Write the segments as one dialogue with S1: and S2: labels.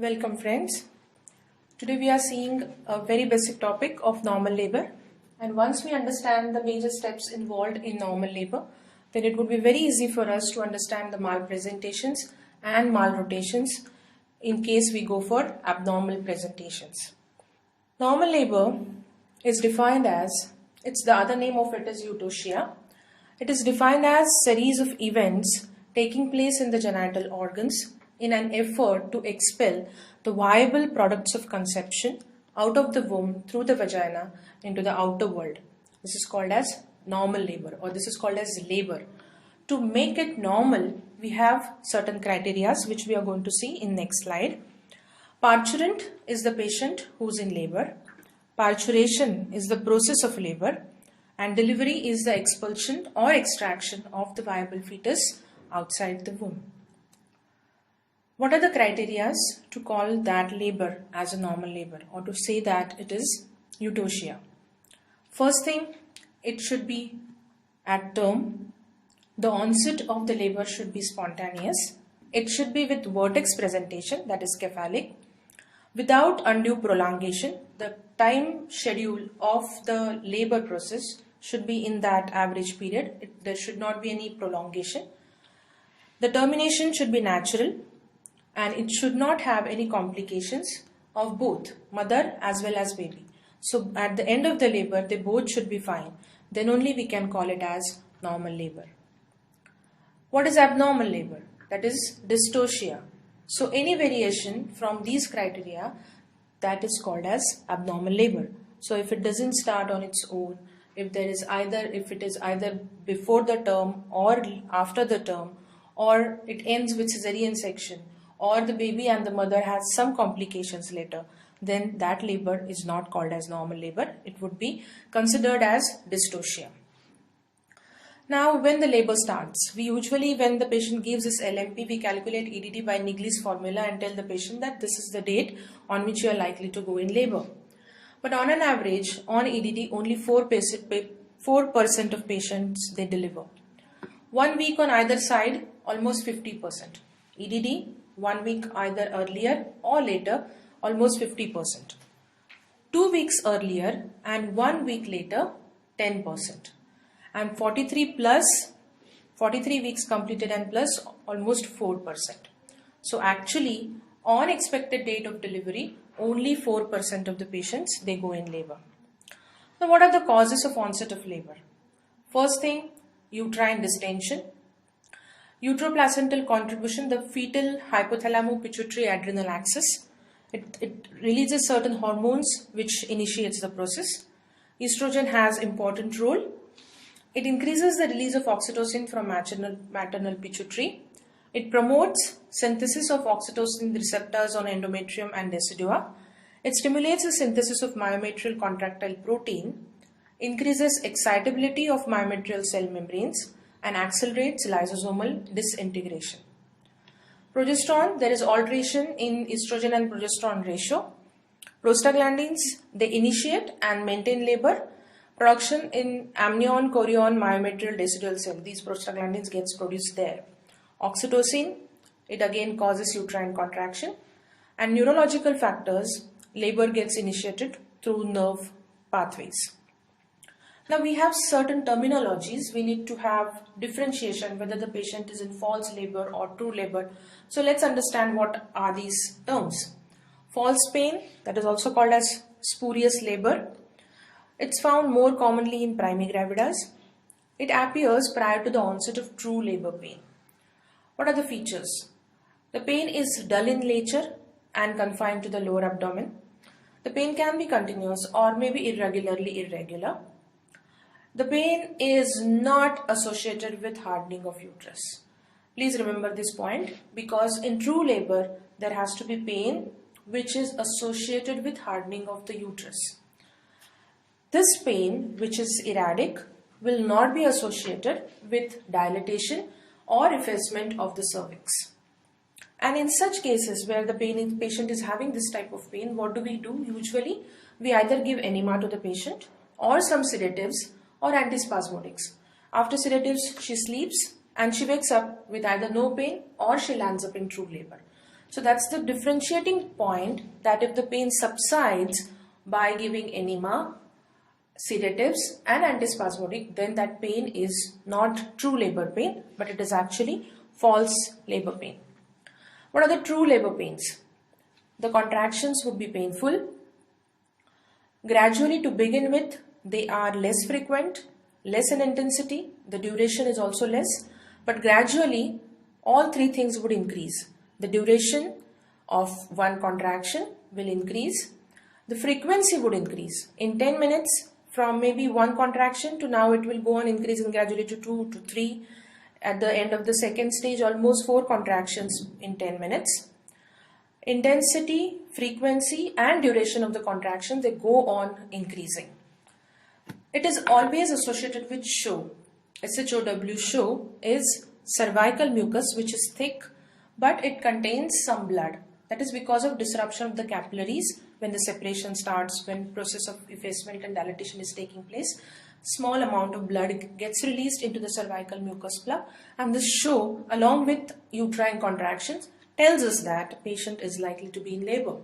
S1: Welcome friends. Today we are seeing a very basic topic of normal labor, and once we understand the major steps involved in normal labor, then it would be very easy for us to understand the malpresentations and malrotations in case we go for abnormal presentations. Normal labor is defined as, the other name of it is eutosia. It is defined as series of events taking place in the genital organs in an effort to expel the viable products of conception out of the womb through the vagina into the outer world. This is called as normal labor, or this is called as labor. To make it normal, we have certain criteria which we are going to see in next slide. Parturient is the patient who is in labor. Parturation is the process of labor, and delivery is the expulsion or extraction of the viable fetus outside the womb. What are the criteria to call that labor as a normal labor, or to say that it is eutosia? First thing, it should be at term. The onset of the labor should be spontaneous. It should be with vertex presentation, that is cephalic, without undue prolongation. The time schedule of the labor process should be in that average period. There should not be any prolongation. The termination should be natural, and it should not have any complications of both mother as well as baby. So at the end of the labor, they both should be fine. Then only we can call it as normal labor. What is abnormal labor? That is dystocia. So any variation from these criteria, that is called as abnormal labor. So if it doesn't start on its own, if it is either before the term or after the term, or it ends with cesarean section, or the baby and the mother has some complications later, then that labor is not called as normal labor. It would be considered as dystocia. Now, when the labor starts, we usually, when the patient gives us LMP, we calculate EDD by Niggles formula and tell the patient that this is the date on which you are likely to go in labor. But on an average, on EDD, only 4% of patients they deliver. 1 week on either side, almost 50%. EDD, 1 week either earlier or later, almost 50%. 2 weeks earlier and 1 week later, 10%. And 43 weeks completed and plus, almost 4%. So actually, on expected date of delivery, only 4% of the patients, they go in labor. Now, what are the causes of onset of labor? First thing, uterine distension. Uteroplacental contribution, the fetal hypothalamo-pituitary adrenal axis. It releases certain hormones which initiates the process. Estrogen has important role. It increases the release of oxytocin from maternal pituitary. It promotes synthesis of oxytocin receptors on endometrium and decidua. It stimulates the synthesis of myometrial contractile protein, increases excitability of myometrial cell membranes, and accelerates lysosomal disintegration. Progesterone, there is alteration in estrogen and progesterone ratio. Prostaglandins, they initiate and maintain labor. Production in amnion, chorion, myometrial decidual cell. These prostaglandins gets produced there. Oxytocin, it again causes uterine contraction. And neurological factors, labor gets initiated through nerve pathways. Now we have certain terminologies. We need to have differentiation whether the patient is in false labor or true labor. So let's understand what are these terms. False pain, that is also called as spurious labor. It's found more commonly in primigravidas. It appears prior to the onset of true labor pain. What are the features? The pain is dull in nature and confined to the lower abdomen. The pain can be continuous or maybe irregularly irregular. The pain is not associated with hardening of uterus. Please remember this point, because in true labor there has to be pain which is associated with hardening of the uterus. This pain, which is erratic, will not be associated with dilatation or effacement of the cervix. And in such cases where the patient is having this type of pain, what do? Usually, we either give enema to the patient or some sedatives or antispasmodics. After sedatives, she sleeps and she wakes up with either no pain or she lands up in true labor. So that's the differentiating point, that if the pain subsides by giving enema, sedatives and antispasmodic, then that pain is not true labor pain, but it is actually false labor pain. What are the true labor pains? The contractions would be painful. Gradually, to begin with, they are less frequent, less in intensity, the duration is also less, but gradually all three things would increase. The duration of one contraction will increase, the frequency would increase. In 10 minutes, from maybe one contraction to now it will go on increasing gradually to 2 to 3. At the end of the second stage, almost 4 contractions in 10 minutes. Intensity, frequency and duration of the contraction, they go on increasing. It is always associated with SHOW. SHOW, SHOW is cervical mucus, which is thick but it contains some blood. That is because of disruption of the capillaries when the separation starts, when process of effacement and dilatation is taking place. Small amount of blood gets released into the cervical mucus plug, and this SHOW along with uterine contractions tells us that patient is likely to be in labor.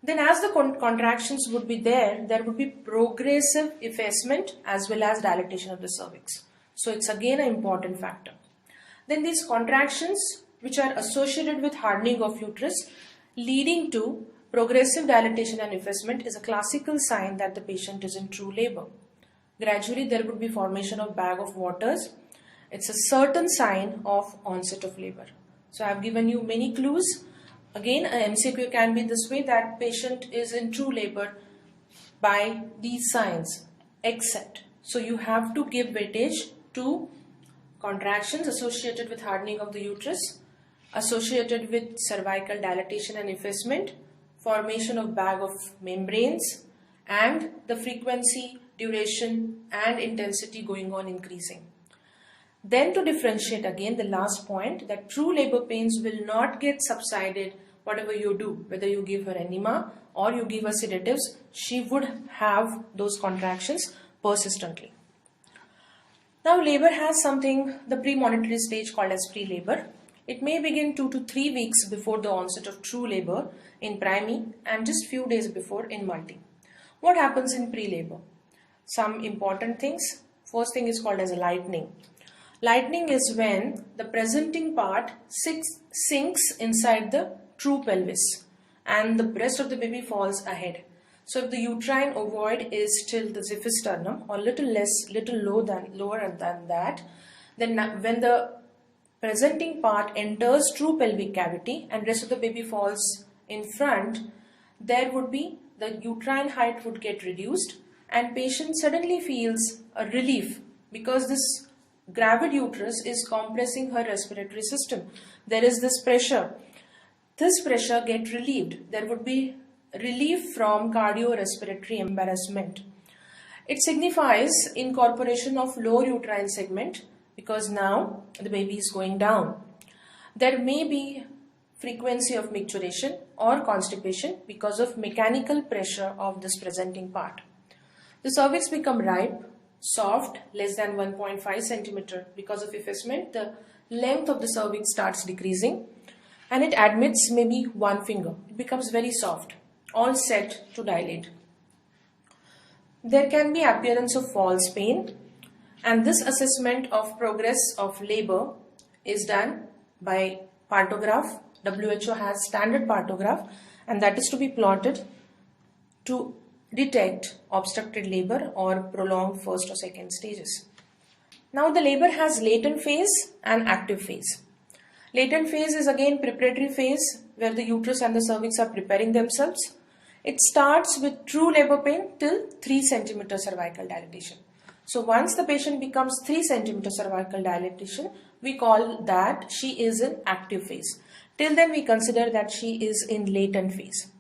S1: Then as the contractions would be there would be progressive effacement as well as dilatation of the cervix. So it's again an important factor. Then these contractions which are associated with hardening of uterus leading to progressive dilatation and effacement is a classical sign that the patient is in true labor. Gradually there would be formation of bag of waters. It's a certain sign of onset of labor. So I have given you many clues. Again, an MCQ can be this way, that patient is in true labor by these signs, except. So you have to give weightage to contractions associated with hardening of the uterus, associated with cervical dilatation and effacement, formation of bag of membranes, and the frequency, duration and intensity going on increasing. Then to differentiate again the last point, that true labor pains will not get subsided whatever you do, whether you give her enema or you give her sedatives, she would have those contractions persistently. Now labor has something, the premonitory stage called as pre-labor. It may begin 2 to 3 weeks before the onset of true labor in primi and just few days before in multi. What happens in pre-labor? Some important things. First thing is called as lightening. Lightening is when the presenting part sinks inside the true pelvis and the breast of the baby falls ahead. So if the uterine ovoid is till the xiphisternum or little lower than that, then when the presenting part enters true pelvic cavity and rest of the baby falls in front, there would be the uterine height would get reduced and patient suddenly feels a relief because this gravid uterus is compressing her respiratory system. There is this pressure. This pressure gets relieved. There would be relief from cardiorespiratory embarrassment. It signifies incorporation of lower uterine segment because now the baby is going down. There may be frequency of micturition or constipation because of mechanical pressure of this presenting part. The cervix become ripe, soft, less than 1.5 centimeter. Because of effacement, the length of the cervix starts decreasing and it admits maybe one finger. It becomes very soft, all set to dilate. There can be appearance of false pain, and this assessment of progress of labor is done by partograph. WHO has standard partograph and that is to be plotted to detect obstructed labor or prolonged first or second stages. Now the labor has latent phase and active phase. Latent phase is again preparatory phase where the uterus and the cervix are preparing themselves. It starts with true labor pain till 3 cm cervical dilatation. So once the patient becomes 3 cm cervical dilatation, we call that she is in active phase. Till then we consider that she is in latent phase.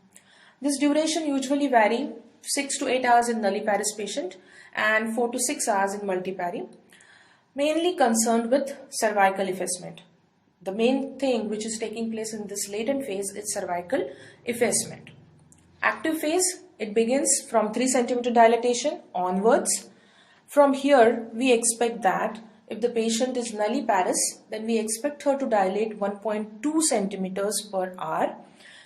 S1: This duration usually vary 6 to 8 hours in nulliparous patient and 4 to 6 hours in multipary, mainly concerned with cervical effacement. The main thing which is taking place in this latent phase is cervical effacement. Active phase, it begins from 3 cm dilatation onwards. From here, we expect that if the patient is nulliparous, then we expect her to dilate 1.2 centimeters per hour,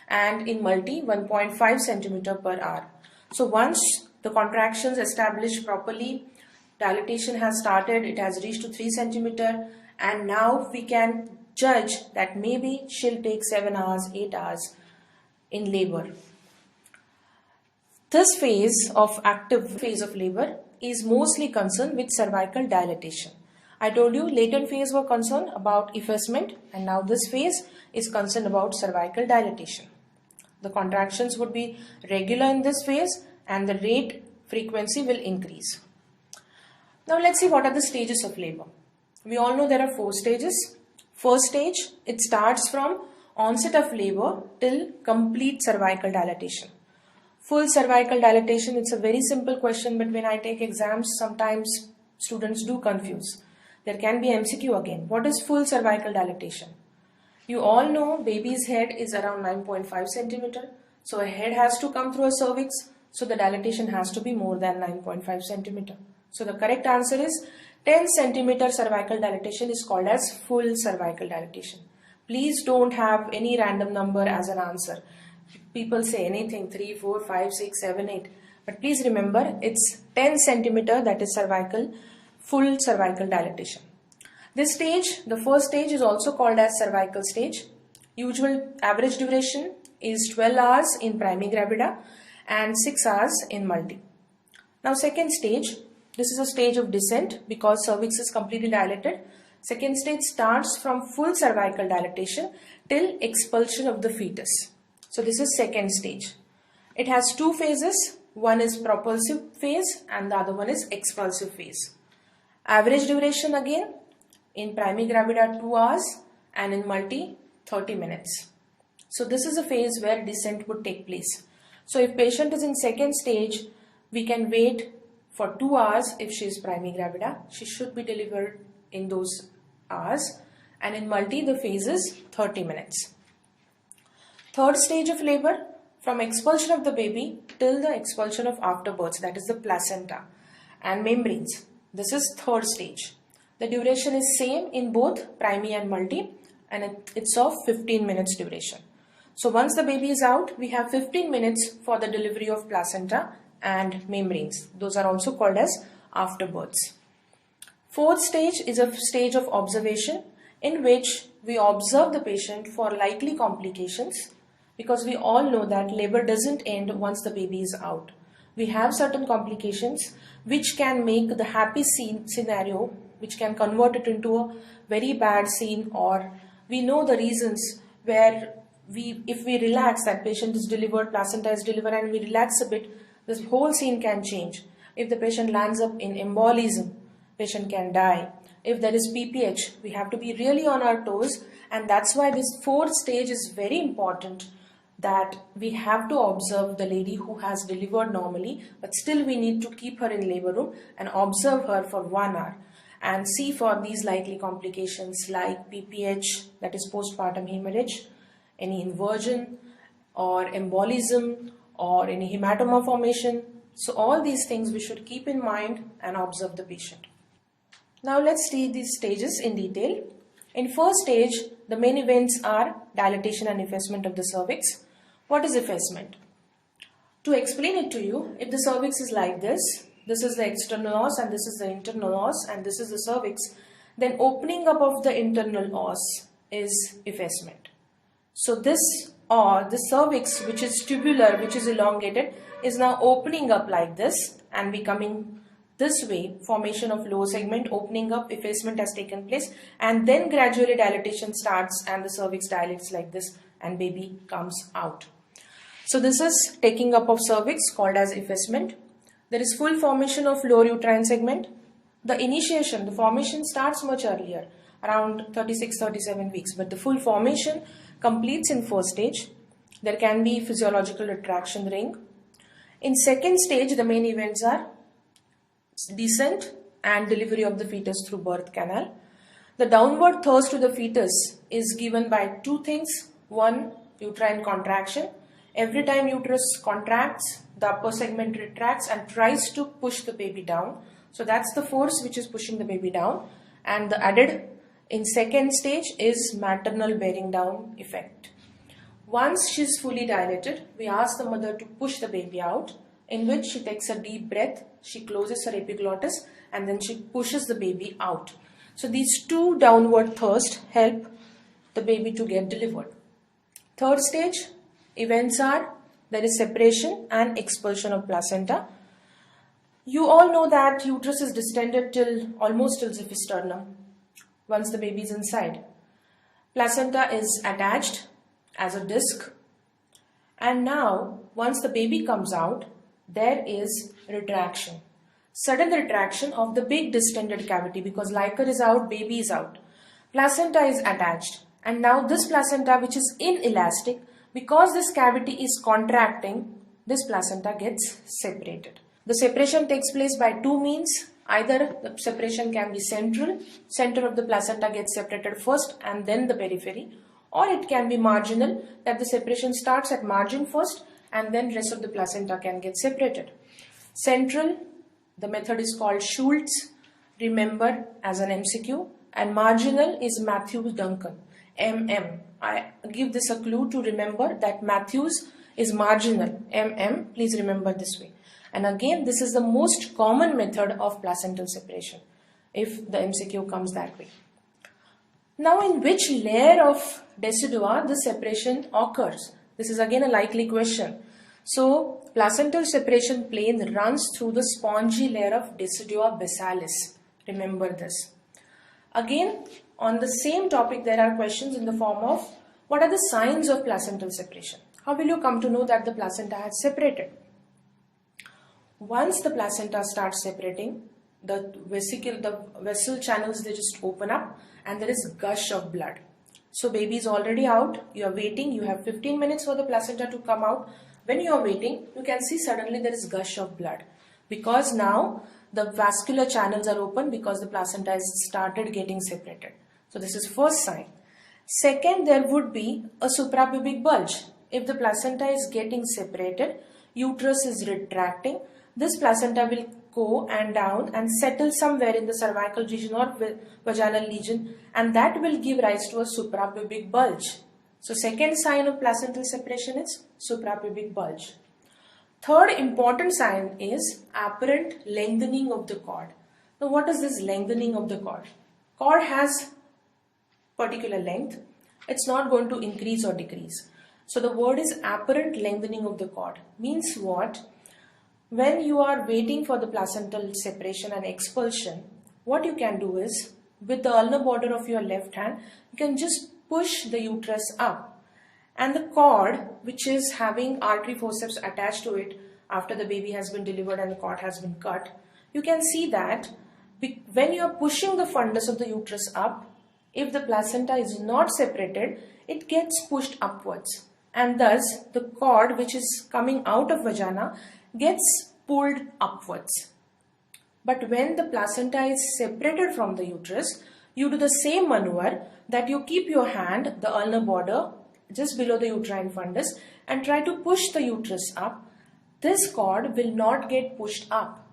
S1: and in multi 1.5 centimeter per hour. So once the contractions established properly, dilatation has started, it has reached to 3 centimeter, and now we can judge that maybe she'll take 7 hours, 8 hours in labor. This phase of active phase of labor is mostly concerned with cervical dilatation. I told you latent phase were concerned about effacement, and now this phase is concerned about cervical dilatation. The contractions would be regular in this phase and the rate frequency will increase. Now let's see what are the stages of labor. We all know there are 4 stages. First stage, it starts from onset of labor till complete cervical dilatation. Full cervical dilatation, it's a very simple question, but when I take exams, sometimes students do confuse. There can be MCQ again. What is full cervical dilatation? You all know baby's head is around 9.5 centimeter. So a head has to come through a cervix. So the dilatation has to be more than 9.5 centimeter. So the correct answer is 10 centimeter cervical dilatation is called as full cervical dilatation. Please don't have any random number as an answer. People say anything 3, 4, 5, 6, 7, 8. But please remember it's 10 centimeter, that is full cervical dilatation. This stage, the first stage, is also called as cervical stage. Usual average duration is 12 hours in primigravida and 6 hours in multi. Now second stage, this is a stage of descent because cervix is completely dilated. Second stage starts from full cervical dilatation till expulsion of the fetus. So this is second stage. It has 2 phases. One is propulsive phase and the other one is expulsive phase. Average duration again, in primigravida 2 hours and in multi 30 minutes. So this is a phase where descent would take place. So if patient is in second stage, we can wait for 2 hours if she is primigravida. She should be delivered in those hours, and in multi the phase is 30 minutes. Third stage of labor, from expulsion of the baby till the expulsion of afterbirth, that is the placenta and membranes. This is third stage. The duration is same in both primi and multi, and it's of 15 minutes duration. So once the baby is out, we have 15 minutes for the delivery of placenta and membranes. Those are also called as afterbirths. Fourth stage is a stage of observation in which we observe the patient for likely complications, because we all know that labor doesn't end once the baby is out. We have certain complications which can make the happy scenario, which can convert it into a very bad scene, or we know the reasons where if we relax, that patient is delivered, placenta is delivered, and we relax a bit, this whole scene can change. If the patient lands up in embolism, patient can die. If there is PPH, we have to be really on our toes, and that's why this fourth stage is very important, that we have to observe the lady who has delivered normally, but still we need to keep her in labor room and observe her for 1 hour and see for these likely complications like PPH, that is postpartum hemorrhage, any inversion or embolism or any hematoma formation. So all these things we should keep in mind and observe the patient. Now let's see these stages in detail. In first stage, the main events are dilatation and effacement of the cervix. What is effacement? To explain it to you, if the cervix is like this is the external os and this is the internal os and this is the cervix, then opening up of the internal os is effacement. So this cervix, which is tubular, which is elongated, is now opening up like this and becoming this way. Formation of lower segment, opening up, effacement has taken place, and then gradually dilatation starts and the cervix dilates like this and baby comes out. So this is taking up of cervix, called as effacement. There is full formation of lower uterine segment. The initiation, the formation starts much earlier, around 36-37 weeks, but the full formation completes in first stage. There can be physiological retraction ring. In second stage, the main events are descent and delivery of the fetus through birth canal. The downward thrust to the fetus is given by 2 things. One, uterine contraction. Every time uterus contracts, the upper segment retracts and tries to push the baby down. So that's the force which is pushing the baby down. and the added in second stage is maternal bearing down effect. Once she is fully dilated, we ask the mother to push the baby out, in which she takes a deep breath, she closes her epiglottis, and then she pushes the baby out. So these two downward thrusts help the baby to get delivered. Third stage events are there is separation and expulsion of placenta. You all know that uterus is distended almost till the sternum once the baby is inside. Placenta is attached as a disc, and now once the baby comes out, there is retraction. Sudden retraction of the big distended cavity, because liquor is out, baby is out. Placenta is attached, and now this placenta, which is inelastic, because this cavity is contracting, this placenta gets separated. The separation takes place by two means. Either the separation can be central, center of the placenta gets separated first and then the periphery, or it can be marginal, that the separation starts at margin first and then rest of the placenta can get separated. Central, the method is called Schultz, remember as an MCQ, and marginal is Matthews-Duncan, MM. I give this a clue to remember that Matthews is marginal, MM, please remember this way. And again, this is the most common method of placental separation, if the MCQ comes that way. Now, in which layer of decidua the separation occurs? This is again a likely question. So, placental separation plane runs through the spongy layer of decidua basalis. Remember this. Again, on the same topic, there are questions in the form of what are the signs of placental separation? How will you come to know that the placenta has separated? Once the placenta starts separating, the vessel channels, they just open up and there is gush of blood. So baby is already out, you are waiting, you have 15 minutes for the placenta to come out. When you are waiting, you can see suddenly there is gush of blood, because now the vascular channels are open because the placenta has started getting separated. So this is first sign. Second, there would be a suprapubic bulge. If the placenta is getting separated, uterus is retracting, this placenta will go and down and settle somewhere in the cervical region or vaginal region, and that will give rise to a suprapubic bulge. So second sign of placental separation is suprapubic bulge. Third important sign is apparent lengthening of the cord. Now what is this lengthening of the cord? Cord has particular length. It's not going to increase or decrease. So the word is apparent lengthening of the cord. Means what? When you are waiting for the placental separation and expulsion, what you can do is, with the ulnar border of your left hand, you can just push the uterus up, and the cord, which is having artery forceps attached to it after the baby has been delivered and the cord has been cut, you can see that when you are pushing the fundus of the uterus up, if the placenta is not separated, it gets pushed upwards, and thus the cord which is coming out of vagina gets pulled upwards. But when the placenta is separated from the uterus, you do the same maneuver, that you keep your hand, the ulnar border, just below the uterine fundus, and try to push the uterus up. This cord will not get pushed up.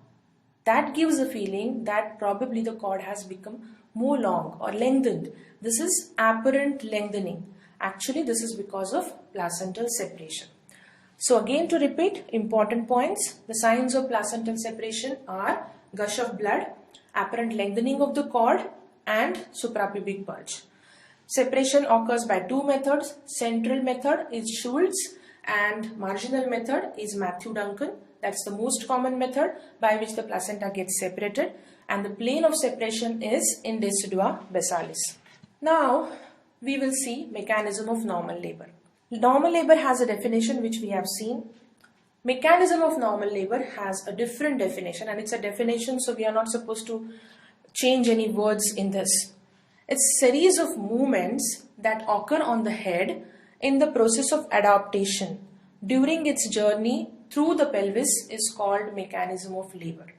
S1: That gives a feeling that probably the cord has become more long or lengthened. This is apparent lengthening. Actually, this is because of placental separation. So again, to repeat important points, the signs of placental separation are gush of blood, apparent lengthening of the cord, and suprapubic bulge. Separation occurs by two methods. Central method is Schultz and marginal method is Matthews-Duncan. That's the most common method by which the placenta gets separated, and the plane of separation is in decidua basalis. Now we will see mechanism of normal labor. Normal labor has a definition which we have seen. Mechanism of normal labor has a different definition, and it's a definition, so we are not supposed to change any words in this. It's a series of movements that occur on the head in the process of adaptation during its journey through the pelvis is called mechanism of labor.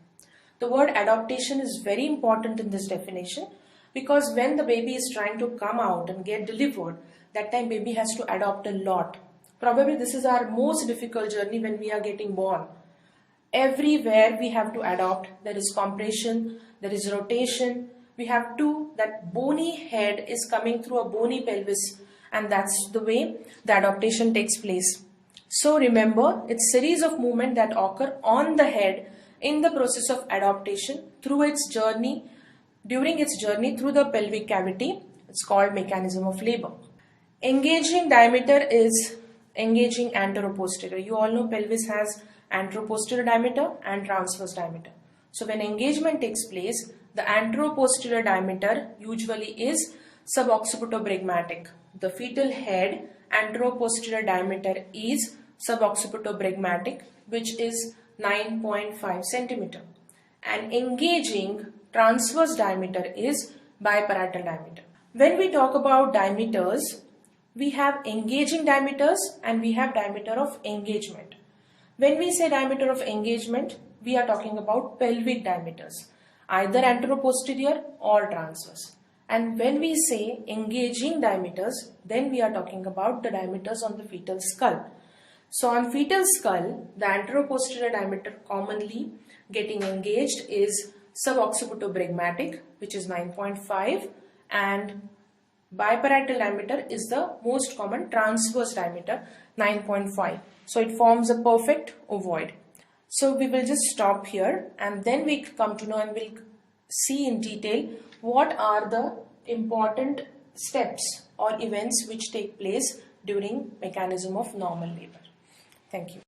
S1: The word adaptation is very important in this definition, because when the baby is trying to come out and get delivered, that time baby has to adapt a lot. Probably this is our most difficult journey when we are getting born. Everywhere we have to adapt. There is compression, there is rotation, we have that bony head is coming through a bony pelvis, and that's the way the adaptation takes place. So remember, it's series of movement that occur on the head in the process of adaptation during its journey through the pelvic cavity. It's called mechanism of labor. Engaging diameter is engaging anteroposterior. You all know pelvis has anteroposterior diameter and transverse diameter. So when engagement takes place, the anteroposterior diameter usually is suboccipitobregmatic. The fetal head anteroposterior diameter is suboccipitobregmatic, which is 9.5 centimeter. And engaging transverse diameter is biparietal diameter. When we talk about diameters, we have engaging diameters and we have diameter of engagement. When we say diameter of engagement, we are talking about pelvic diameters, either anteroposterior or transverse. And when we say engaging diameters, then we are talking about the diameters on the fetal skull. So on fetal skull, the anteroposterior diameter commonly getting engaged is suboccipitobregmatic, which is 9.5, and biparietal diameter is the most common transverse diameter, 9.5. So it forms a perfect ovoid. So we will just stop here and then we come to know and we'll see in detail what are the important steps or events which take place during mechanism of normal labor. Thank you.